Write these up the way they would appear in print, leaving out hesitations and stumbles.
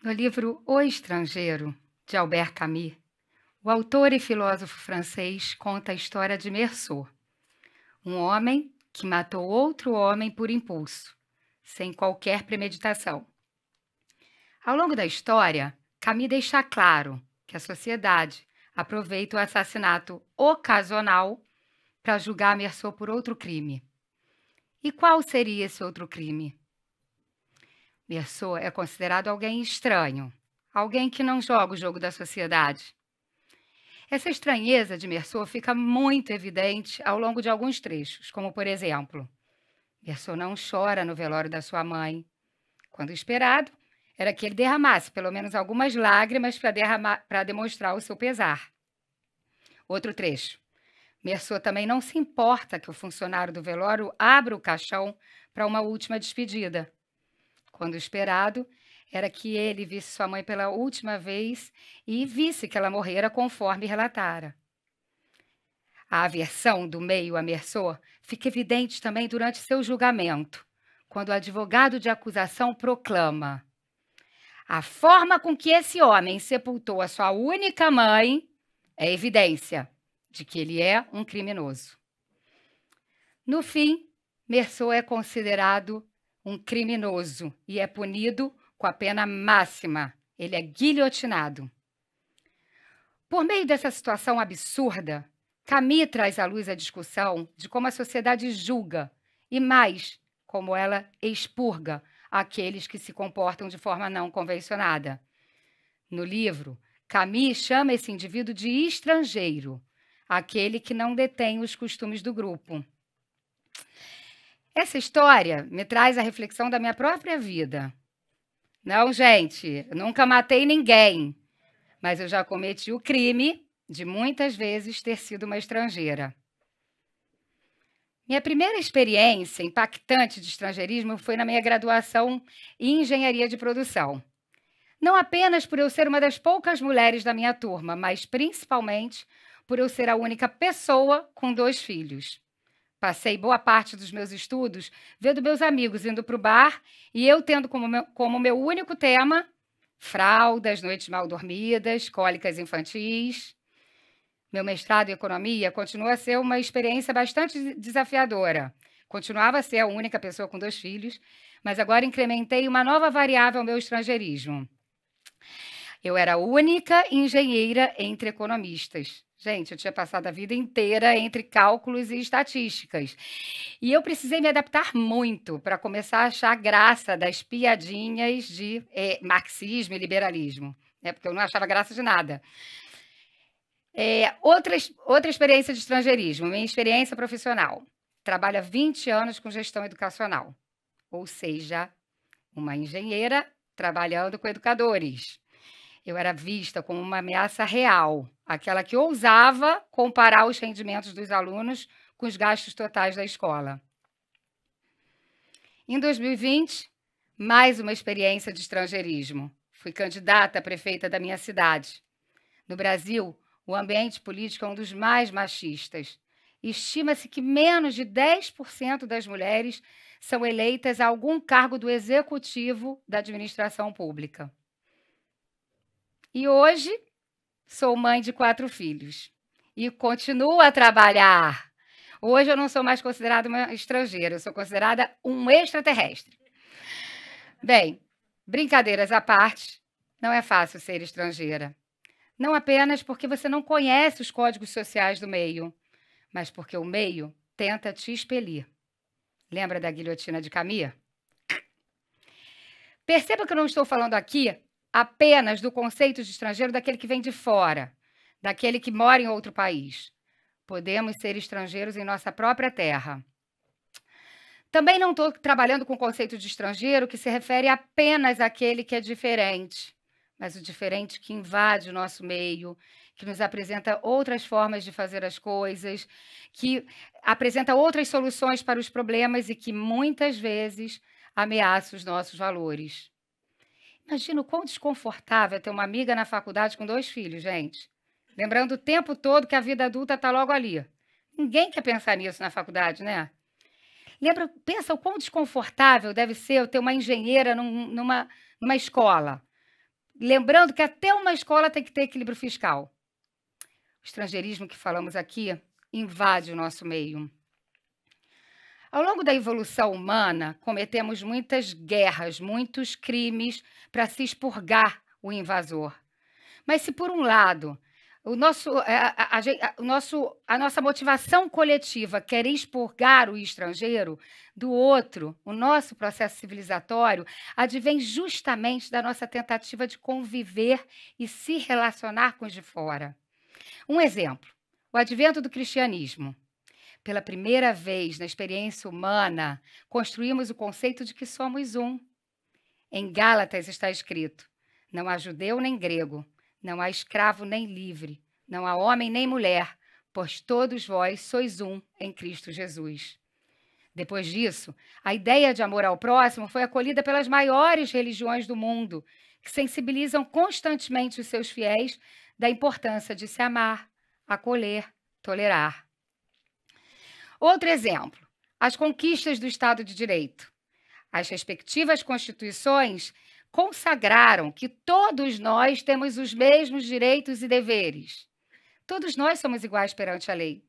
No livro O Estrangeiro, de Albert Camus, o autor e filósofo francês conta a história de Meursault, um homem que matou outro homem por impulso, sem qualquer premeditação. Ao longo da história, Camus deixa claro que a sociedade aproveita o assassinato ocasional para julgar Meursault por outro crime. E qual seria esse outro crime? Meursault é considerado alguém estranho, alguém que não joga o jogo da sociedade. Essa estranheza de Meursault fica muito evidente ao longo de alguns trechos, como, por exemplo, Meursault não chora no velório da sua mãe, quando esperado era que ele derramasse pelo menos algumas lágrimas para demonstrar o seu pesar. Outro trecho. Meursault também não se importa que o funcionário do velório abra o caixão para uma última despedida. Quando esperado, era que ele visse sua mãe pela última vez e visse que ela morrera conforme relatara. A aversão do meio a Meursault fica evidente também durante seu julgamento, quando o advogado de acusação proclama: a forma com que esse homem sepultou a sua única mãe é evidência de que ele é um criminoso. No fim, Meursault é considerado um criminoso e é punido com a pena máxima. Ele é guilhotinado. Por meio dessa situação absurda, Camus traz à luz a discussão de como a sociedade julga e, mais, como ela expurga aqueles que se comportam de forma não convencionada. No livro, Camus chama esse indivíduo de estrangeiro, aquele que não detém os costumes do grupo. Essa história me traz a reflexão da minha própria vida. Não, gente, eu nunca matei ninguém, mas eu já cometi o crime de muitas vezes ter sido uma estrangeira. Minha primeira experiência impactante de estrangeirismo foi na minha graduação em engenharia de produção. Não apenas por eu ser uma das poucas mulheres da minha turma, mas principalmente por eu ser a única pessoa com 2 filhos. Passei boa parte dos meus estudos vendo meus amigos indo para o bar e eu tendo como meu único tema fraldas, noites mal dormidas, cólicas infantis. Meu mestrado em economia continua a ser uma experiência bastante desafiadora. Continuava a ser a única pessoa com 2 filhos, mas agora incrementei uma nova variável ao meu estrangeirismo. Eu era a única engenheira entre economistas. Gente, eu tinha passado a vida inteira entre cálculos e estatísticas. E eu precisei me adaptar muito para começar a achar graça das piadinhas de marxismo e liberalismo, né? Porque eu não achava graça de nada. Outra experiência de estrangeirismo, minha experiência profissional. Trabalho há 20 anos com gestão educacional, ou seja, uma engenheira trabalhando com educadores. Eu era vista como uma ameaça real, aquela que ousava comparar os rendimentos dos alunos com os gastos totais da escola. Em 2020, mais uma experiência de estrangeirismo. Fui candidata a prefeita da minha cidade. No Brasil, o ambiente político é um dos mais machistas. Estima-se que menos de 10% das mulheres são eleitas a algum cargo do executivo da administração pública. E hoje, sou mãe de 4 filhos e continuo a trabalhar. Hoje eu não sou mais considerada uma estrangeira, eu sou considerada um extraterrestre. Bem, brincadeiras à parte, não é fácil ser estrangeira. Não apenas porque você não conhece os códigos sociais do meio, mas porque o meio tenta te expelir. Lembra da guilhotina de Camus? Perceba que eu não estou falando aqui apenas do conceito de estrangeiro daquele que vem de fora, daquele que mora em outro país. Podemos ser estrangeiros em nossa própria terra. Também não estou trabalhando com o conceito de estrangeiro que se refere apenas àquele que é diferente, mas o diferente que invade o nosso meio, que nos apresenta outras formas de fazer as coisas, que apresenta outras soluções para os problemas e que muitas vezes ameaça os nossos valores. Imagina o quão desconfortável é ter uma amiga na faculdade com 2 filhos, gente. Lembrando o tempo todo que a vida adulta está logo ali. Ninguém quer pensar nisso na faculdade, né? Pensa o quão desconfortável deve ser eu ter uma engenheira numa escola. lembrando que até uma escola tem que ter equilíbrio fiscal. O estrangeirismo que falamos aqui invade o nosso meio. Ao longo da evolução humana, cometemos muitas guerras, muitos crimes para se expurgar o invasor. Mas se, por um lado, a nossa motivação coletiva quer expurgar o estrangeiro, do outro, o nosso processo civilizatório advém justamente da nossa tentativa de conviver e se relacionar com os de fora. Um exemplo, o advento do cristianismo. Pela primeira vez na experiência humana, construímos o conceito de que somos um. Em Gálatas está escrito: não há judeu nem grego, não há escravo nem livre, não há homem nem mulher, pois todos vós sois um em Cristo Jesus. Depois disso, a ideia de amor ao próximo foi acolhida pelas maiores religiões do mundo, que sensibilizam constantemente os seus fiéis da importância de se amar, acolher, tolerar. Outro exemplo, as conquistas do Estado de Direito. As respectivas constituições consagraram que todos nós temos os mesmos direitos e deveres. Todos nós somos iguais perante a lei.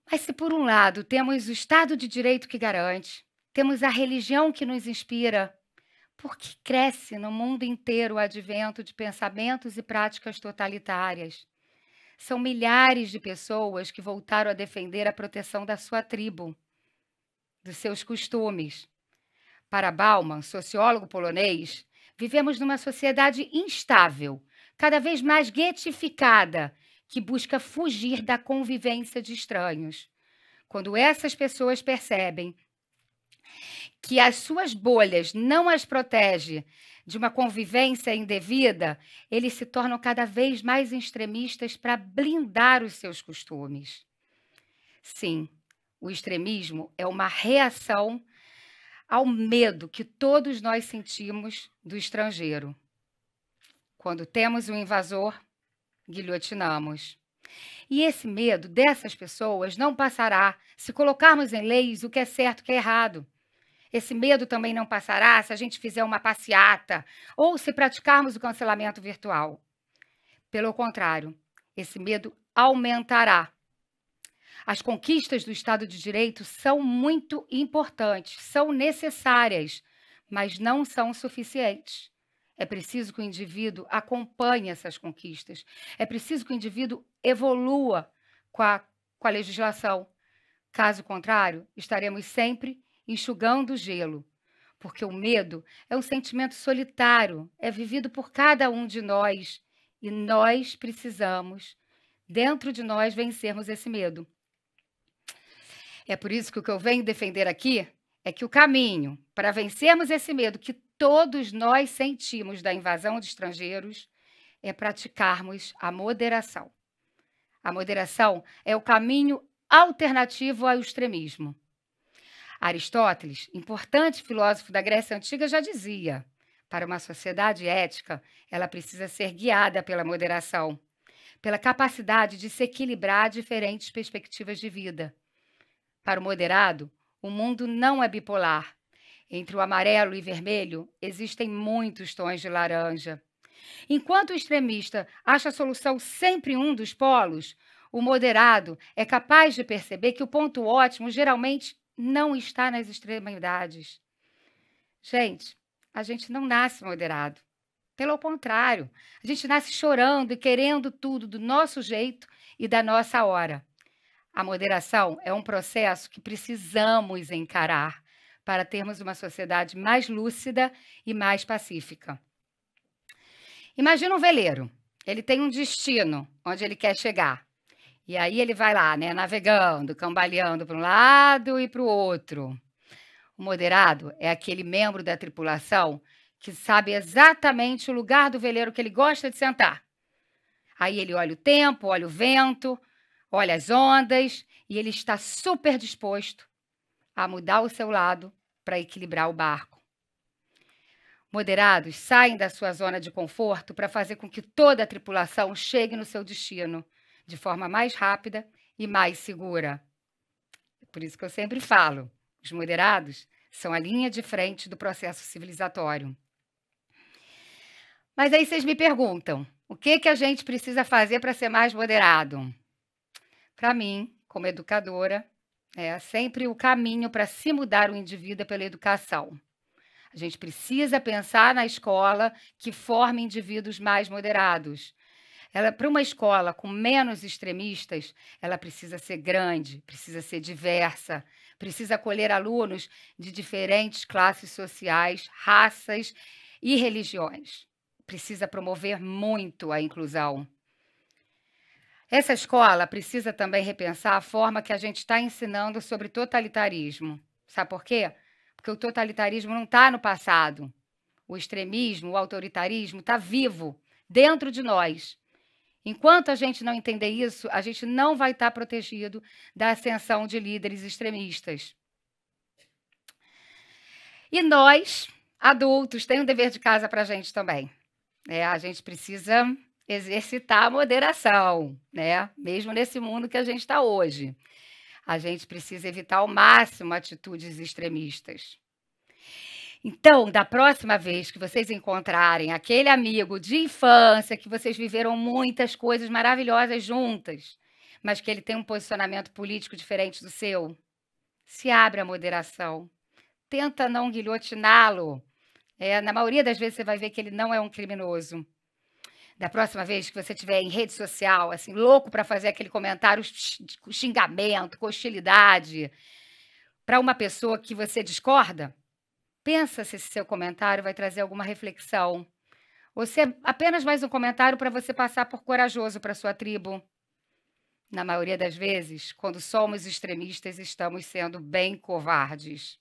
Mas se, por um lado, temos o Estado de Direito que garante, temos a religião que nos inspira, por que cresce no mundo inteiro o advento de pensamentos e práticas totalitárias? São milhares de pessoas que voltaram a defender a proteção da sua tribo, dos seus costumes. Para Bauman, sociólogo polonês, vivemos numa sociedade instável, cada vez mais guetificada, que busca fugir da convivência de estranhos. Quando essas pessoas percebem que as suas bolhas não as protegem de uma convivência indevida, eles se tornam cada vez mais extremistas para blindar os seus costumes. Sim, o extremismo é uma reação ao medo que todos nós sentimos do estrangeiro. Quando temos um invasor, guilhotinamos. E esse medo dessas pessoas não passará se colocarmos em leis o que é certo e o que é errado. Esse medo também não passará se a gente fizer uma passeata ou se praticarmos o cancelamento virtual. Pelo contrário, esse medo aumentará. As conquistas do Estado de Direito são muito importantes, são necessárias, mas não são suficientes. É preciso que o indivíduo acompanhe essas conquistas. É preciso que o indivíduo evolua com a legislação. Caso contrário, estaremos sempre enxugando o gelo, porque o medo é um sentimento solitário, é vivido por cada um de nós, e nós precisamos, dentro de nós, vencermos esse medo. É por isso que o que eu venho defender aqui é que o caminho para vencermos esse medo que todos nós sentimos da invasão de estrangeiros é praticarmos a moderação. A moderação é o caminho alternativo ao extremismo. Aristóteles, importante filósofo da Grécia Antiga, já dizia: para uma sociedade ética, ela precisa ser guiada pela moderação, pela capacidade de se equilibrar diferentes perspectivas de vida. Para o moderado, o mundo não é bipolar. Entre o amarelo e vermelho, existem muitos tons de laranja. Enquanto o extremista acha a solução sempre em um dos polos, o moderado é capaz de perceber que o ponto ótimo geralmente não está nas extremidades. Gente, a gente não nasce moderado. Pelo contrário, a gente nasce chorando e querendo tudo do nosso jeito e da nossa hora. A moderação é um processo que precisamos encarar para termos uma sociedade mais lúcida e mais pacífica. Imagina um veleiro. Ele tem um destino onde ele quer chegar. E aí ele vai lá, né, navegando, cambaleando para um lado e para o outro. O moderado é aquele membro da tripulação que sabe exatamente o lugar do veleiro que ele gosta de sentar. Aí ele olha o tempo, olha o vento, olha as ondas e ele está super disposto a mudar o seu lado para equilibrar o barco. Moderados saem da sua zona de conforto para fazer com que toda a tripulação chegue no seu destino de forma mais rápida e mais segura. Por isso que eu sempre falo, os moderados são a linha de frente do processo civilizatório. Mas aí vocês me perguntam, o que que a gente precisa fazer para ser mais moderado? Para mim, como educadora, é sempre o caminho para se mudar o indivíduo é pela educação. A gente precisa pensar na escola que forme indivíduos mais moderados. Ela, para uma escola com menos extremistas, ela precisa ser grande, precisa ser diversa, precisa acolher alunos de diferentes classes sociais, raças e religiões. Precisa promover muito a inclusão. Essa escola precisa também repensar a forma que a gente está ensinando sobre totalitarismo. Sabe por quê? Porque o totalitarismo não está no passado. O extremismo, o autoritarismo está vivo dentro de nós. Enquanto a gente não entender isso, a gente não vai estar protegido da ascensão de líderes extremistas. E nós, adultos, tem um dever de casa para a gente também. A gente precisa exercitar a moderação, né? Mesmo nesse mundo que a gente está hoje. A gente precisa evitar ao máximo atitudes extremistas. Então, da próxima vez que vocês encontrarem aquele amigo de infância, que vocês viveram muitas coisas maravilhosas juntas, mas que ele tem um posicionamento político diferente do seu, se abre à moderação. Tenta não guilhotiná-lo. Na maioria das vezes você vai ver que ele não é um criminoso. Da próxima vez que você estiver em rede social, assim, louco para fazer aquele comentário com xingamento, com hostilidade, para uma pessoa que você discorda, pensa se esse seu comentário vai trazer alguma reflexão. Ou se é apenas mais um comentário para você passar por corajoso para sua tribo. Na maioria das vezes, quando somos extremistas, estamos sendo bem covardes.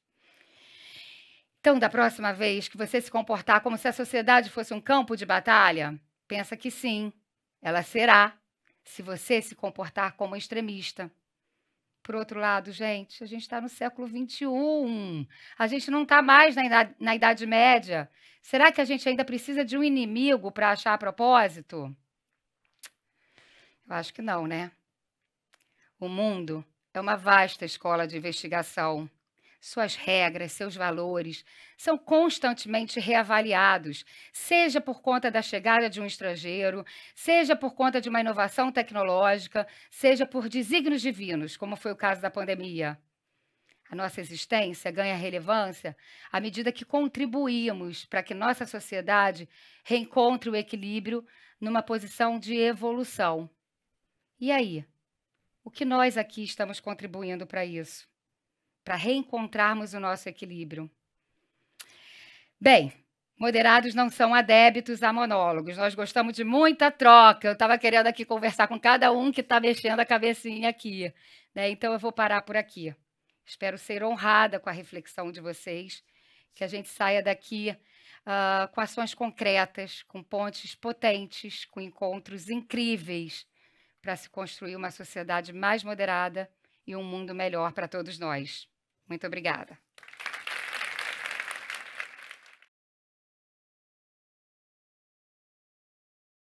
Então, da próxima vez que você se comportar como se a sociedade fosse um campo de batalha, pensa que sim, ela será, se você se comportar como extremista. Por outro lado, gente, a gente está no século XXI, a gente não está mais na Idade Média. Será que a gente ainda precisa de um inimigo para achar propósito? Eu acho que não, né? O mundo é uma vasta escola de investigação. Suas regras, seus valores são constantemente reavaliados, seja por conta da chegada de um estrangeiro, seja por conta de uma inovação tecnológica, seja por desígnios divinos, como foi o caso da pandemia. A nossa existência ganha relevância à medida que contribuímos para que nossa sociedade reencontre o equilíbrio numa posição de evolução. E aí? O que nós aqui estamos contribuindo para isso? Para reencontrarmos o nosso equilíbrio. Bem, moderados não são adébitos a monólogos, nós gostamos de muita troca. Eu estava querendo aqui conversar com cada um que está mexendo a cabecinha aqui, né? Então eu vou parar por aqui. Espero ser honrada com a reflexão de vocês, que a gente saia daqui com ações concretas, com pontes potentes, com encontros incríveis, para se construir uma sociedade mais moderada e um mundo melhor para todos nós. Muito obrigada.